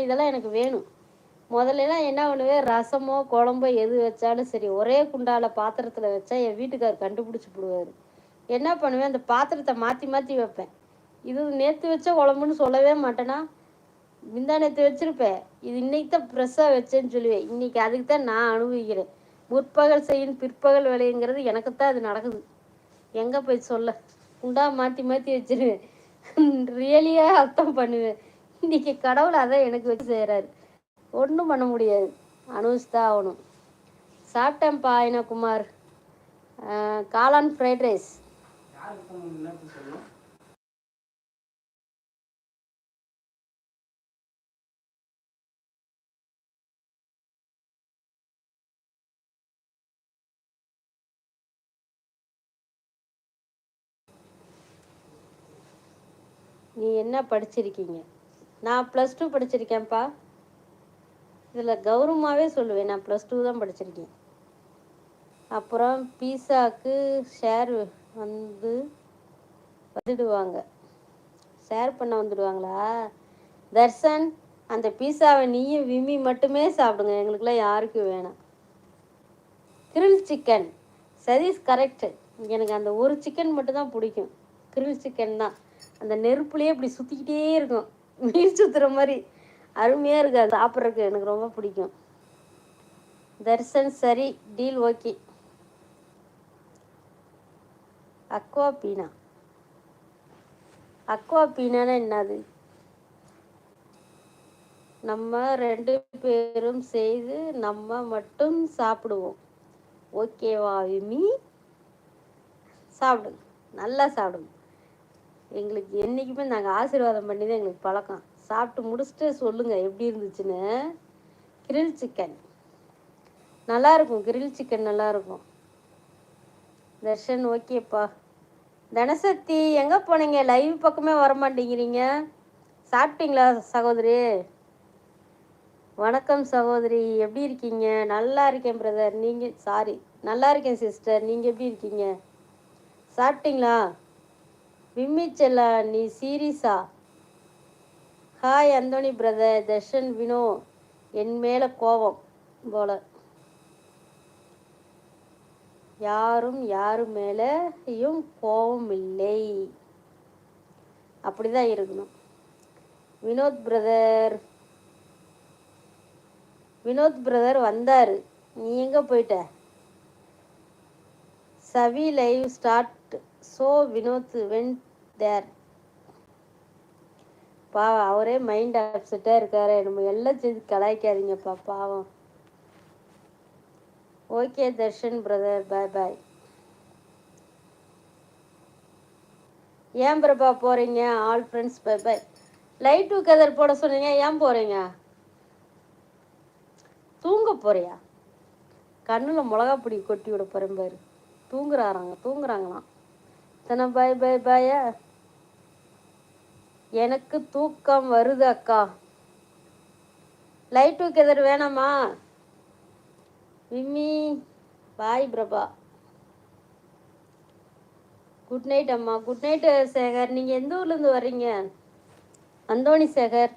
இதெல்லாம் எனக்கு வேணும். முதல்லலாம் என்ன பண்ணுவேன், ரசமோ குழம்போ எது வச்சாலும் சரி ஒரே குண்டால பாத்திரத்தில் வச்சா என் வீட்டுக்கார் கண்டுபிடிச்சி போடுவார். என்ன பண்ணுவேன், அந்த பாத்திரத்தை மாற்றி மாற்றி வைப்பேன். இது நேற்று வச்ச குழம்புன்னு சொல்லவே மாட்டேனா, முந்தா நேற்று வச்சுருப்பேன், இது இன்னைக்கு தான் ஃப்ரெஷ்ஷாக வச்சேன்னு சொல்லுவேன். இன்றைக்கி அதுக்கு தான் நான் அனுபவிக்கிறேன். முற்பகல் செய்யும் பிற்பகல் விளையுங்கிறது எனக்கு தான் அது நடக்குது. எங்கே போய் சொல்ல, குண்டா மாற்றி மாற்றி வச்சிருவேன். ரியலியாக அர்த்தம் பண்ணுவேன். இன்றைக்கி கடவுள் அதான் எனக்கு வச்சு செய்கிறாரு. ஒன்றும் பண்ண முடியாது, அனுபவிச்சுதான் ஆகணும். சாப்பிட்டேன்ப்பா குமார். காளான் ஃப்ரைட் ரைஸ். நீ என்ன படிச்சிருக்கீங்க? நான் +2 படிச்சிருக்கேன்ப்பா. இதில் கௌரவமாகவே சொல்லுவேன், நான் +2 தான் படிச்சிருக்கேன். அப்புறம் பீஸாவுக்கு ஷேர் வந்துடுவாங்க. ஷேர் பண்ண வந்துடுவாங்களா? தர்ஷன், அந்த பீஸாவை நீயும் விம்மி மட்டுமே சாப்பிடுங்க, எங்களுக்குலாம் யாருக்கும் வேணாம். Grill chicken, Satish correct. எனக்கு அந்த ஒரு சிக்கன் மட்டும்தான் பிடிக்கும். கிரில் சிக்கன் தான். அந்த நெருப்புலேயே இப்படி சுற்றிக்கிட்டே இருக்கும், மீன் சுற்றுற மாதிரி அருமையாக இருக்குது. சாப்பிட்றதுக்கு எனக்கு ரொம்ப பிடிக்கும். தர்ஷன் சரி, டீல் ஓகே. அக்வா பீனா, அக்வா பீனானா என்னது? நம்ம 2 பேரும் செய்து நம்ம மட்டும் சாப்பிடுவோம், ஓகேவா விமி? சாப்பிடுங்க, நல்லா சாப்பிடுங்க. எங்களுக்கு என்றைக்குமே நாங்கள் ஆசீர்வாதம் பண்ணி தான் எங்களுக்கு பழக்கம். சாப்பிட்டு முடிச்சுட்டு சொல்லுங்கள் எப்படி இருந்துச்சுன்னு. கிரில் சிக்கன் நல்லாயிருக்கும், கிரில் சிக்கன் நல்லாயிருக்கும். தர்ஷன் ஓகேப்பா. தனசக்தி எங்கே போனீங்க? லைவ் பக்கமே வரமாட்டேங்கிறீங்க. சாப்பிட்டீங்களா சகோதரி? வணக்கம் சகோதரி, எப்படி இருக்கீங்க? நல்லா இருக்கேன் பிரதர். நீங்கள் நல்லா இருக்கேன் சிஸ்டர். நீங்கள் எப்படி இருக்கீங்க? சாப்பிட்டீங்களா? விம்மி செல்லா, நீ சீரியஸா? Hi Anthony brother. Darshan Vino, என் மேலே கோபம் போல. யாரு மேலேயும் கோபம் இல்லை, அப்படிதான் இருக்கணும். வினோத் பிரதர் வந்தார், நீ எங்கே போயிட்ட? Savi live start, so Vinoth went there. பாவம், அவரே மைண்ட் அப்செட்டாக இருக்காரு. நம்ம எல்லாம் செஞ்சு கலாய்க்காதீங்கப்பா, பாவம். Okay Darshan brother, bye bye. ஏன் பிரபா போகிறீங்க? All friends bye bye. Light together போட சொன்னீங்க, ஏன் போகிறீங்க? தூங்க போறியா? கண்ணில் மிளகா பொடி கொட்டி விட போகிறேன் பாரு. தூங்குறாங்களாம். தானே பாய் பாய் பாயா. எனக்கு தூக்கம் வருது அக்கா. லைட் டுகெதர் வேணாமா? விம்மி பாய் பிரபா. குட் நைட் அம்மா. Good night Shekar. நீங்கள் எந்த ஊர்லேருந்து வர்றீங்க? அந்தோணி சேகர்.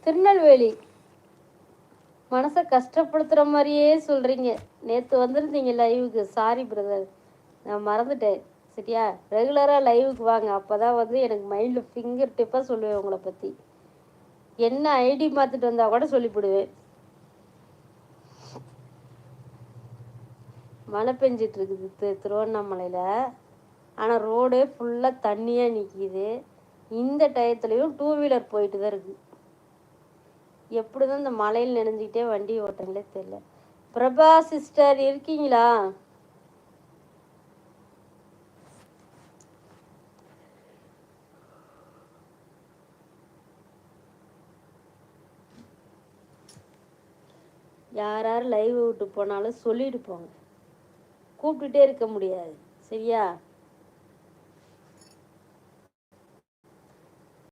திருநெல்வேலி. மனசை கஷ்டப்படுத்துகிற மாதிரியே சொல்கிறீங்க. நேற்று வந்திருந்தீங்க லைவுக்கு, சாரி பிரதர், நான் மறந்துட்டேன். சரியா, ரெகுலராக லைவுக்கு வாங்க, அப்போ தான் வந்து எனக்கு மைண்டில் ஃபிங்கர் டிப்பாக சொல்லுவேன் உங்களை பற்றி. என்ன ஐடி மாற்றிட்டு வந்தால் கூட சொல்லிவிடுவேன். மழை பெஞ்சிட்டு இருக்குது திருவண்ணாமலையில். ஆனால் ரோடே ஃபுல்லாக தண்ணியாக நிற்கிது. இந்த டயத்துலையும் 2 வீலர் போயிட்டு தான் இருக்குது. எப்படி தான் இந்த மலையில் நினைஞ்சிக்கிட்டே வண்டி ஓட்டுறீங்களே தெரியல. பிரபா சிஸ்டர் இருக்கீங்களா? யார் லைவ் விட்டு போனாலும் சொல்லிட்டு போங்க, கூப்பிட்டுட்டே இருக்க முடியாது. சரியா?